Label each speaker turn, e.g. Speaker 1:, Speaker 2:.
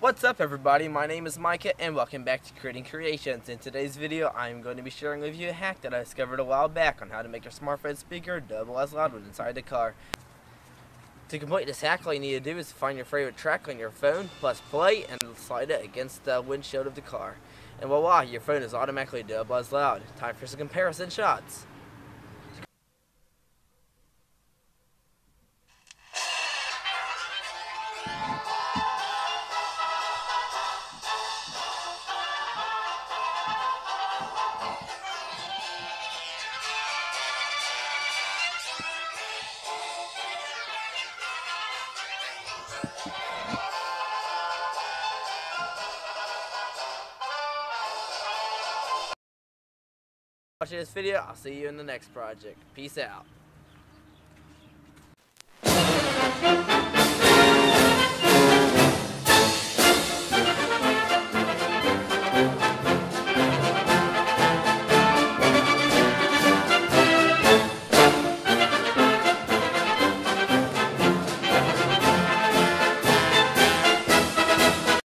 Speaker 1: What's up everybody, my name is Micah and welcome back to Creating Creations. In today's video I'm going to be sharing with you a hack that I discovered a while back on how to make your smartphone speaker double as loud when inside the car. To complete this hack, all you need to do is find your favorite track on your phone, press play and slide it against the windshield of the car. And voila, your phone is automatically double as loud. Time for some comparison shots. Watching this video, I'll see you in the next project. Peace out.